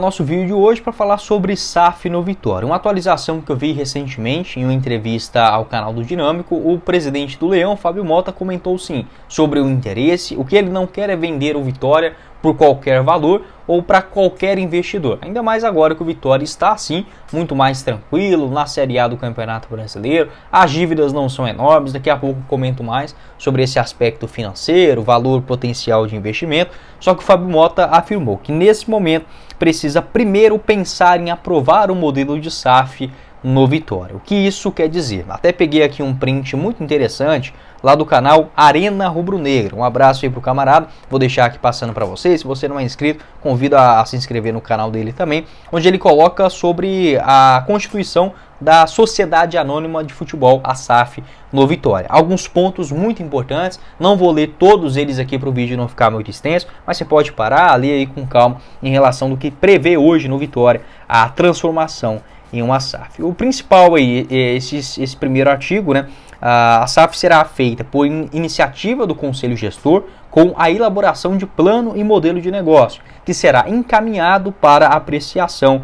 Nosso vídeo de hoje para falar sobre SAF no Vitória. Uma atualização que eu vi recentemente em uma entrevista ao canal do Dinâmico. O presidente do Leão, Fábio Mota, comentou sim sobre o interesse. O que ele não quer é vender o Vitória por qualquer valor ou para qualquer investidor. Ainda mais agora que o Vitória está assim muito mais tranquilo na Série A do Campeonato Brasileiro. As dívidas não são enormes. Daqui a pouco comento mais sobre esse aspecto financeiro, valor potencial de investimento. Só que o Fábio Mota afirmou que nesse momento precisa primeiro pensar em aprovar o modelo de SAF no Vitória. O que isso quer dizer? Até peguei aqui um print muito interessante lá do canal Arena Rubro-Negra. Um abraço aí pro camarada, vou deixar aqui passando para vocês. Se você não é inscrito, convido a se inscrever no canal dele também, onde ele coloca sobre a constituição da Sociedade Anônima de Futebol, a SAF, no Vitória. Alguns pontos muito importantes, não vou ler todos eles aqui para o vídeo não ficar muito extenso, mas você pode parar, ler aí com calma em relação do que prevê hoje no Vitória a transformação em uma SAF. O principal aí, esse primeiro artigo, né? A SAF será feita por iniciativa do Conselho Gestor com a elaboração de plano e modelo de negócio, que será encaminhado para apreciação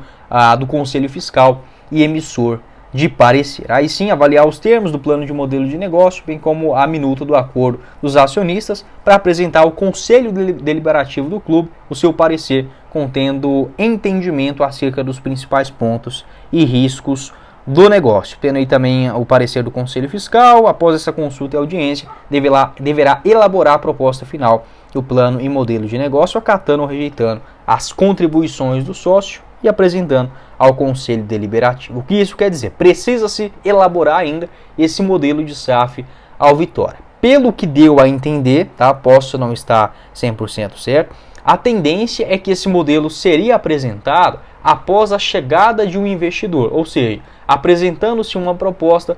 do Conselho Fiscal e emissor de parecer. Aí sim, avaliar os termos do plano de modelo de negócio, bem como a minuta do acordo dos acionistas, para apresentar ao Conselho Deliberativo do clube o seu parecer, contendo entendimento acerca dos principais pontos e riscos do negócio. Tendo aí também o parecer do Conselho Fiscal. Após essa consulta e audiência, deverá elaborar a proposta final do plano e modelo de negócio, acatando ou rejeitando as contribuições do sócio e apresentando ao Conselho Deliberativo. O que isso quer dizer? Precisa-se elaborar ainda esse modelo de SAF ao Vitória. Pelo que deu a entender, tá? Posso não estar 100% certo, a tendência é que esse modelo seria apresentado após a chegada de um investidor, ou seja, apresentando-se uma proposta,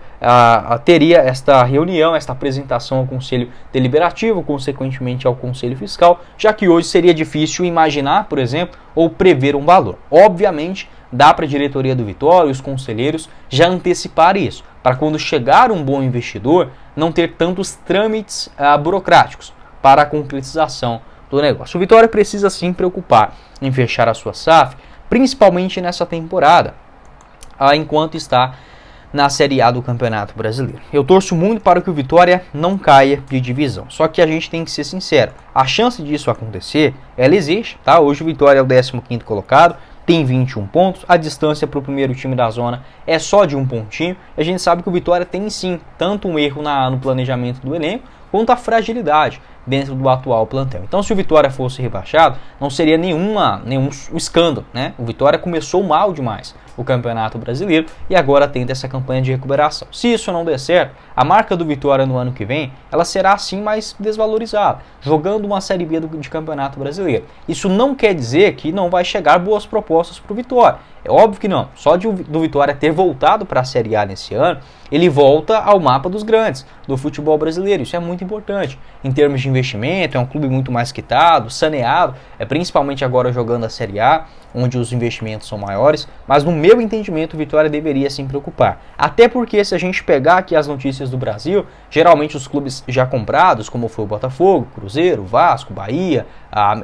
teria esta reunião, esta apresentação ao Conselho Deliberativo, consequentemente ao Conselho Fiscal, já que hoje seria difícil imaginar, por exemplo, ou prever um valor. Obviamente, dá para a diretoria do Vitória e os conselheiros já antecipar isso, para quando chegar um bom investidor, não ter tantos trâmites burocráticos para a concretização do negócio. O Vitória precisa sim preocupar em fechar a sua SAF, principalmente nessa temporada, enquanto está na Série A do Campeonato Brasileiro. Eu torço muito para que o Vitória não caia de divisão. Só que a gente tem que ser sincero, a chance disso acontecer, ela existe, tá? Hoje o Vitória é o 15º colocado, tem 21 pontos, a distância para o primeiro time da zona é só de um pontinho. A gente sabe que o Vitória tem sim tanto um erro no planejamento do elenco, quanto a fragilidade dentro do atual plantel. Então, se o Vitória fosse rebaixado, não seria nenhum escândalo, né? O Vitória começou mal demais o Campeonato Brasileiro e agora tenta essa campanha de recuperação. Se isso não der certo, a marca do Vitória no ano que vem, ela será assim mais desvalorizada, jogando uma Série B de Campeonato Brasileiro. Isso não quer dizer que não vai chegar boas propostas para o Vitória. É óbvio que não. Só do Vitória ter voltado para a Série A nesse ano, ele volta ao mapa dos grandes do futebol brasileiro. Isso é muito importante. Em termos de investimento, é um clube muito mais quitado, saneado, principalmente agora jogando a Série A, onde os investimentos são maiores. Mas no meu entendimento, o Vitória deveria se preocupar. Até porque se a gente pegar aqui as notícias do Brasil, geralmente os clubes já comprados, como foi o Botafogo, Cruzeiro, Vasco, Bahia,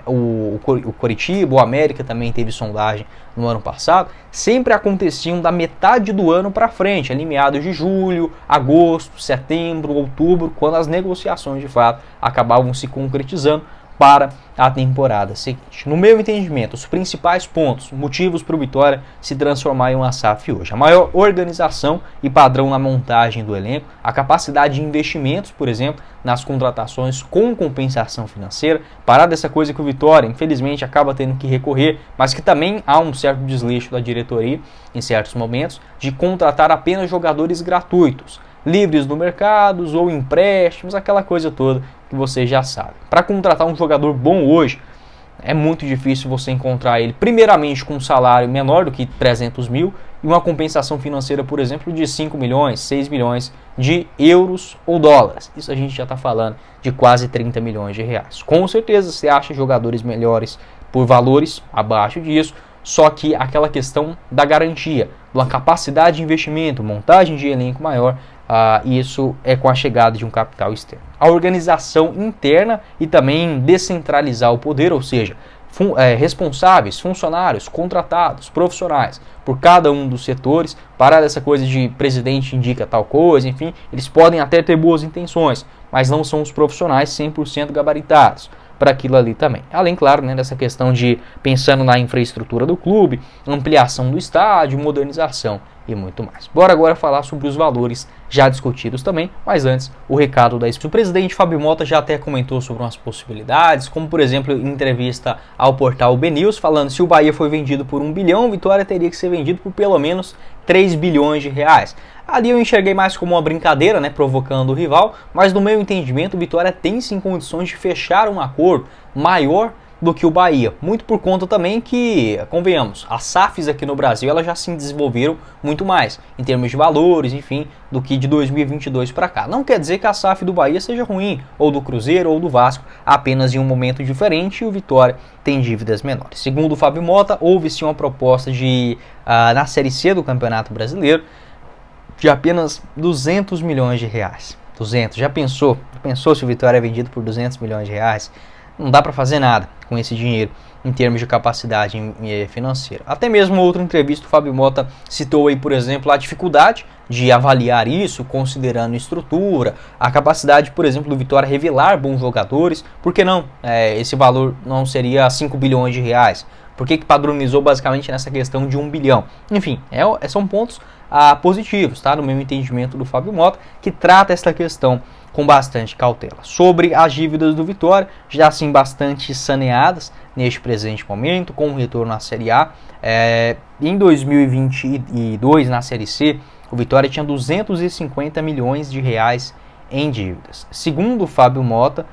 o Coritiba, o América também teve sondagem no ano passado, sempre aconteciam da metade do ano para frente, ali meados de julho, agosto, setembro, outubro, quando as negociações de fato acabavam se concretizando para a temporada seguinte. No meu entendimento, os principais pontos, motivos para o Vitória se transformar em uma SAF hoje: a maior organização e padrão na montagem do elenco, a capacidade de investimentos, por exemplo, nas contratações com compensação financeira, parar dessa coisa que o Vitória, infelizmente, acaba tendo que recorrer, mas que também há um certo desleixo da diretoria, em certos momentos, de contratar apenas jogadores gratuitos, livres no mercado ou empréstimos, aquela coisa toda que você já sabe. Para contratar um jogador bom hoje, é muito difícil você encontrar ele, primeiramente, com um salário menor do que 300 mil e uma compensação financeira, por exemplo, de 5 milhões, 6 milhões de euros ou dólares. Isso a gente já está falando de quase 30 milhões de reais. Com certeza você acha jogadores melhores por valores abaixo disso, só que aquela questão da garantia, uma capacidade de investimento, montagem de elenco maior, isso é com a chegada de um capital externo. A organização interna e também descentralizar o poder, ou seja, responsáveis, funcionários, contratados, profissionais, por cada um dos setores, parar dessa coisa de presidente indica tal coisa, enfim, eles podem até ter boas intenções, mas não são os profissionais 100% gabaritados para aquilo ali também. Além, claro, né, dessa questão de pensando na infraestrutura do clube, ampliação do estádio, modernização e muito mais. Bora agora falar sobre os valores já discutidos também, mas antes o recado da o presidente Fábio Mota já até comentou sobre umas possibilidades, como por exemplo em entrevista ao portal BNews, falando se o Bahia foi vendido por 1 bilhão, Vitória teria que ser vendido por pelo menos 3 bilhões de reais. Ali eu enxerguei mais como uma brincadeira, né, provocando o rival, mas no meu entendimento o Vitória tem sim condições de fechar um acordo maior do que o Bahia, muito por conta também que, convenhamos, as SAFs aqui no Brasil elas já se desenvolveram muito mais, em termos de valores, enfim, do que de 2022 para cá. Não quer dizer que a SAF do Bahia seja ruim, ou do Cruzeiro, ou do Vasco, apenas em um momento diferente e o Vitória tem dívidas menores. Segundo o Fábio Mota, houve sim uma proposta de, na Série C do Campeonato Brasileiro, de apenas 200 milhões de reais. 200, já pensou se o Vitória é vendido por 200 milhões de reais? Não dá para fazer nada com esse dinheiro em termos de capacidade financeira. Até mesmo outra entrevista, o Fábio Mota citou aí, por exemplo, a dificuldade de avaliar isso, considerando estrutura, a capacidade, por exemplo, do Vitória revelar bons jogadores. Por que não? Esse valor não seria 5 bilhões de reais? Por que padronizou basicamente nessa questão de 1 bilhão? Enfim, são pontos positivos, tá? No meu entendimento do Fábio Mota, que trata essa questão com bastante cautela. Sobre as dívidas do Vitória, já assim bastante saneadas neste presente momento, com o retorno à Série A. Em 2022, na Série C, o Vitória tinha 250 milhões de reais em dívidas. Segundo o Fábio Mota,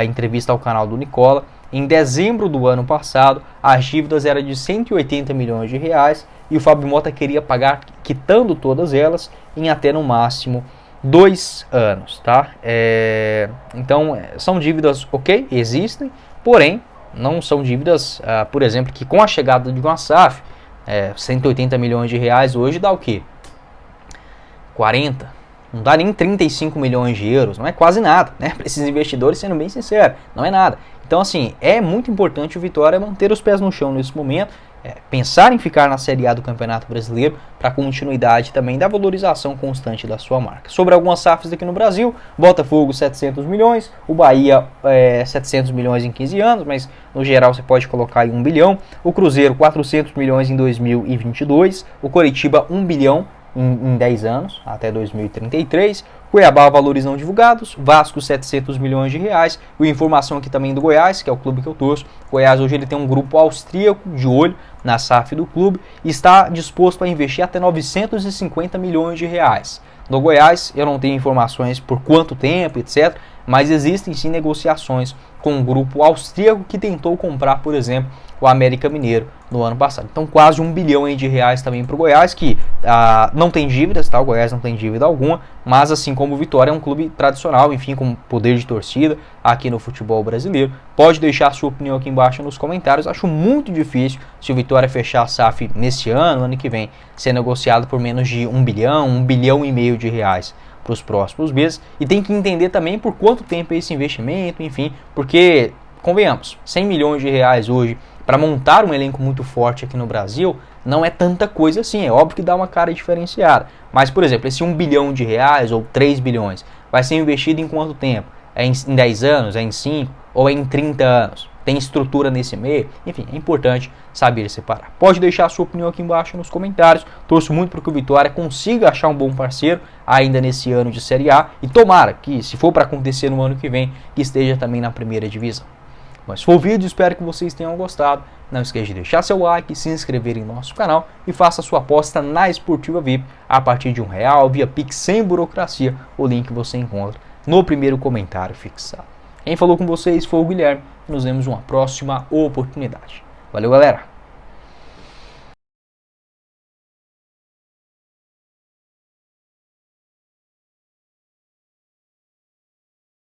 entrevista ao canal do Nicola, em dezembro do ano passado, as dívidas eram de 180 milhões de reais e o Fábio Mota queria pagar, quitando todas elas, em até no máximo 2 anos, tá? Então, são dívidas, ok, existem, porém, não são dívidas, por exemplo, que com a chegada de uma SAF, 180 milhões de reais hoje dá o quê? 40, não dá nem 35 milhões de euros, não é quase nada, né? Para esses investidores, sendo bem sincero, não é nada. Então, assim, é muito importante o Vitória manter os pés no chão nesse momento, pensar em ficar na Série A do Campeonato Brasileiro para continuidade também da valorização constante da sua marca. Sobre algumas SAFs aqui no Brasil, Botafogo 700 milhões, o Bahia 700 milhões em 15 anos, mas no geral você pode colocar aí 1 bilhão, o Cruzeiro 400 milhões em 2022, o Coritiba 1 bilhão em 10 anos, até 2033, Cuiabá, valores não divulgados, Vasco 700 milhões de reais, e informação aqui também do Goiás, que é o clube que eu torço. O Goiás hoje ele tem um grupo austríaco de olho na SAF do clube e está disposto a investir até 950 milhões de reais. No Goiás eu não tenho informações por quanto tempo, etc., mas existem sim negociações com um grupo austríaco que tentou comprar, por exemplo, o América Mineiro no ano passado. Então quase 1 bilhão de reais também para o Goiás, que não tem dívidas, tá? O Goiás não tem dívida alguma, mas assim como o Vitória é um clube tradicional, enfim, com poder de torcida aqui no futebol brasileiro. Pode deixar a sua opinião aqui embaixo nos comentários. Acho muito difícil se o Vitória fechar a SAF nesse ano que vem, ser negociado por menos de 1 bilhão, 1 bilhão e meio de reais para os próximos meses. E tem que entender também por quanto tempo é esse investimento, enfim, porque, convenhamos, 100 milhões de reais hoje para montar um elenco muito forte aqui no Brasil não é tanta coisa assim, é óbvio que dá uma cara diferenciada. Mas, por exemplo, esse 1 bilhão de reais ou 3 bilhões vai ser investido em quanto tempo? É em 10 anos, é em 5 ou é em 30 anos? Tem estrutura nesse meio? Enfim, é importante saber separar. Pode deixar a sua opinião aqui embaixo nos comentários. Torço muito para que o Vitória consiga achar um bom parceiro ainda nesse ano de Série A e tomara que, se for para acontecer no ano que vem, que esteja também na primeira divisão. Mas foi o vídeo, espero que vocês tenham gostado. Não esqueça de deixar seu like, se inscrever em nosso canal e faça sua aposta na Esportiva VIP a partir de R$1 via Pix sem burocracia. O link você encontra no primeiro comentário fixado. Quem falou com vocês foi o Guilherme. Nos vemos em uma próxima oportunidade. Valeu, galera!